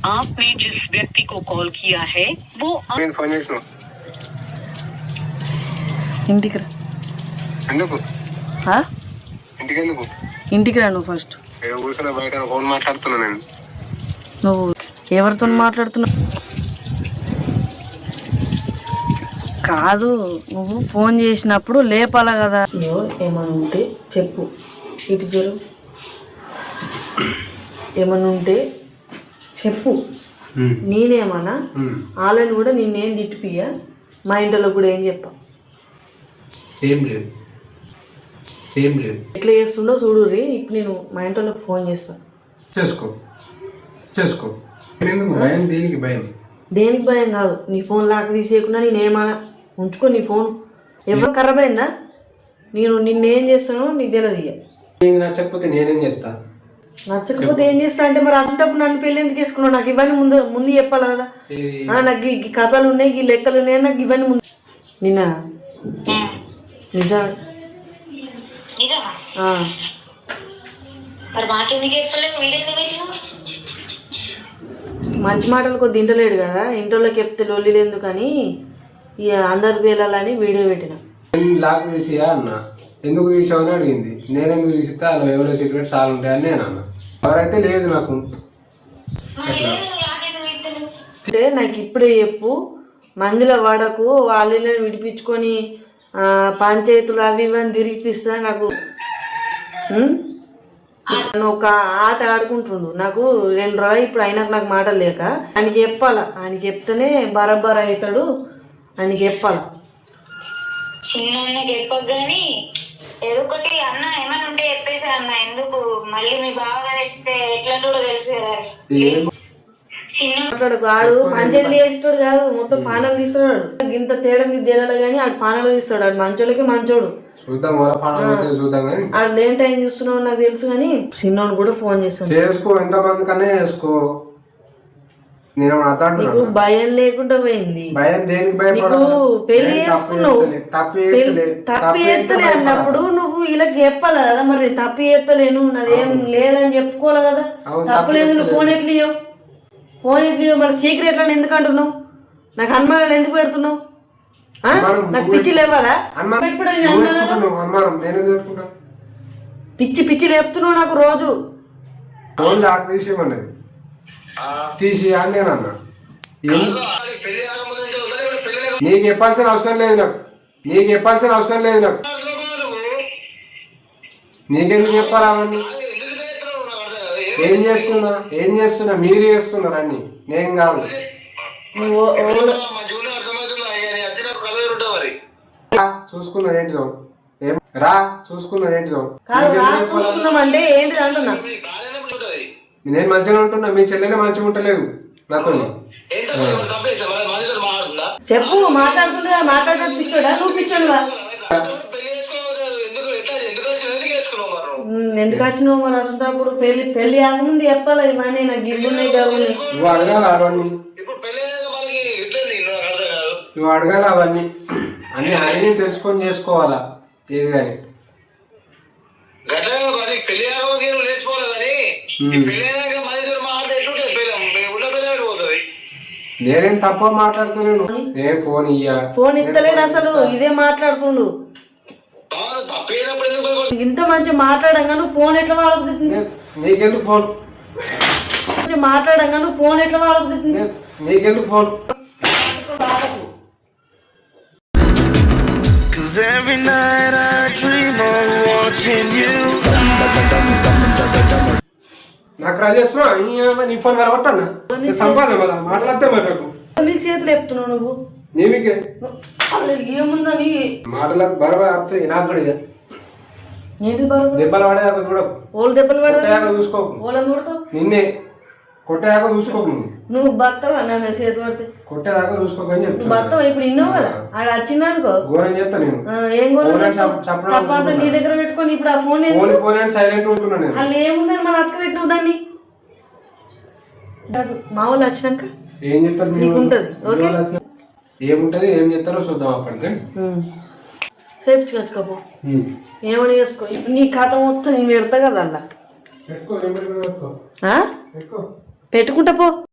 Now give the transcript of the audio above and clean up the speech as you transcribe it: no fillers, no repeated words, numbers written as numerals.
आपने जिस व्यक्ति को कॉल किया है वो ఇంటికి రా. ఎందుకు ఆ? ఇంటికి ఎందుకు ఇంటికి రా నువ్వు ఫస్ట్. కూర్చొని బయట ఫోన్ మాట్లాడుతున్నా నేను. నువ్వు ఎవరితో మాట్లాడుతున్నావు? కాదు, నువ్వు ఫోన్ చేసినప్పుడు లేపాల కదా. ఏమన్నా ఉంటే చెప్పు, ఇటు జరు. ఏమన్నా ఉంటే చెప్పు. నేనేమన్నా వాళ్ళని కూడా నిన్నేం తిట్టిపియ్యా, మా ఇంట్లో కూడా ఏం చెప్పా. ఏం లేదు ఎట్లా చేస్తుండో చూడుర్రి. ఇప్పుడు నేను మా ఇంట్లోకి ఫోన్ చేస్తాను. చేసుకో ఎందుకు భయం? దేనికి భయం? దేనికి భయం కాదు, నీ ఫోన్ లాక్ తీసేయకుండా నేనేమన్నా ఉంచుకో. నీ ఫోన్ ఎవరు ఖరాబ్ అయిందా? నేను నిన్నేం చేస్తానో నీకు తెలియదు. ఇక నచ్చకపోతే నేనేం చెప్తా. నచ్చకపోతే ఏం చేస్తా అంటే మరి అసలు నన్ను పెళ్ళి ఎందుకు వేసుకున్నావు? నాకు ఇవన్నీ ముందు చెప్పాలి కదా. నాకు ఈ కథలు ఉన్నాయి, ఈ లెక్కలు ఉన్నాయి, నాకు ఇవన్నీ ముందు. నిన్న నిజం మంచి మాటలు కొద్ది ఇంటలేడు కదా, ఇంట్లోకి చెప్తే లొల్లి ఎందుకని ఇక అందరికి తేలాలని వీడియో పెట్టిన. లాక్ తీసియా అన్న, ఎందుకు తీసావని అడిగింది. నేనెందుకు తీసితే అలా ఎవరో సీక్రెట్స్ చాలా ఉంటాయని నేను అన్న. ఎవరైతే లేదు నాకు అంటే నాకు ఇప్పుడే చెప్పు, మందులో వాడకు. వాళ్ళని విడిపించుకొని పంచాయతీలు అవి ఇవన్నీ తిరిగిపిస్తా. నాకు ఒక ఆట ఆడుకుంటుండు. నాకు 2 రోజులు ఇప్పుడు అయినాక నాకు మాటలు లేక ఆయనకి చెప్పాలా. ఆయనకి చెప్తేనే బరాబర్ అవుతాడు. ఆయనకి చెప్పాలా. చిన్న చెప్పగాని ఏదో ఒకటి అన్న ఏమైనా ఉంటే చెప్పేసి అన్న. ఎందుకు మళ్ళీ మీ బావగారు చెప్తే ఎట్లా కూడా తెలుసు కదా. మాట్లాడుకు. ఆడు పంచాయతీలు చేసేటోడు కాదు, మొత్తం పానాలు తీస్తున్నాడు. ఇంత తేడా తేలాలి కానీ ఆడు పానాలు తీస్తాడు. ఆడు మంచోళ్ళకి మంచోడు. ఆడు లేని టైం చూస్తున్నావు నాకు తెలుసు కానీ చిన్నోడు కూడా ఫోన్ చేస్తాను. ఎంతమంది కన్నా చేసుకో. నీకు భయం లేకుండా పోయింది. నీకు పెళ్లి చేసుకున్నావు, తప్పు చేస్తలే అన్నప్పుడు నువ్వు వీళ్ళకి చెప్పాలి కదా. మరి తప్పు చేస్తలేను, నాదేం లేదని చెప్పుకోవాలి కదా. తప్పులేదు. నువ్వు ఫోన్ ఎట్లియో మరి సీక్రెట్లను ఎందుకు అంటున్నావు? నాకు అనుమానాలు ఎందుకు పెడుతున్నావు? నాకు పిచ్చి లేవాలా? పిచ్చి లేపుతున్నావు నాకు రోజు. తీసి అని నేను అన్నా. నీకు చెప్పాల్సిన అవసరం లేదు నాకు. నీకెందుకు చెప్పాలి అవన్నీ? ఏం చేస్తున్నా మీరు చేస్తున్నారు అన్ని, నేను కాదు. చూసుకున్నాడు ఏంటిదో చూసుకున్నామంటే ఏంటిది అంటున్నా. నేను మంచిగా ఉంటున్నా, మీ చెల్లెనే మంచిగా ఉంటలేదు నాతో. చెప్పు. మాట్లాడుతున్నా పిచ్చోడా? నువ్వు పిచ్చోడువా? ఎందుకు వచ్చినావు మరి? అసలు పెళ్లి ఆగముందు చెప్పాలి ఇవన్నీ. నాకు ఇల్లున్నాయి కాబట్టి నువ్వు అడగాలి అవన్నీ. అన్ని అన్ని తెలుసుకొని చేసుకోవాలా ఏది కానీ. నేనేం తప్ప మాట్లాడుతున్నాను. ఫోన్ ఇస్తలేడు అసలు. ఇదే మాట్లాడుతుండు. ఇంత మంచిగా మాట్లాడంగా నువ్వు ఫోన్ ఎట్లా వాడబుద్దుతుంది? నీకెందుకు ఫోన్? మాట్లాడంగా నువ్వు ఫోన్ ఎట్లా వాడబుద్దుతుంది? నీకెందుకు ఫోన్? నాకు రాజేస్తున్నా నీ ఫోన్ కలగొట్టన్నా సంపాదన మళ్ళా మాట్లాడితే మరి నాకు నీకు చేతులు చెప్తున్నావు నువ్వు. నీకే ఏముందని మాటలకు బరబర్ వస్తాయి నాకు కూడా. ఏంటి బరబర్? దెబ్బలు పడేదాకా చూడకు. ఓళ్ళు దెబ్బలు పడేదాకా చూసుకోకు. ఓళ్ళని కొడతావు. నిన్నే కొట్టేదాకా చూసుకోకు. నువ్వు భర్తవా? నన్ను చేతి పడితే కొట్టేదాకా చూసుకోకని చెప్తాను. భర్తవా? ఇప్పుడు ఇన్నావు కదా, ఆడ వచ్చింది అనుకో ఘోరం చేస్తా నేను. ఏం తప్పంతా నీ దగ్గర పెట్టుకొని ఇప్పుడు ఆ ఫోన్ సైలెంట్ ఉంటున్నాను. వాళ్ళు ఏముందని మన అక్క పెట్టినావు దాన్ని. మా వాళ్ళు వచ్చినాక ఏం చెప్తారు నీకు ఉంటది. ఓకే, ఏముంటది ఏం చెప్తారో చూద్దాం అప్పటికే. చేపించుకోపో, ఏమని చేసుకో. ఇప్పుడు నీ ఖాతా మొత్తం నేను పెడతా కదా అలా. పెట్టుకుంటా పో.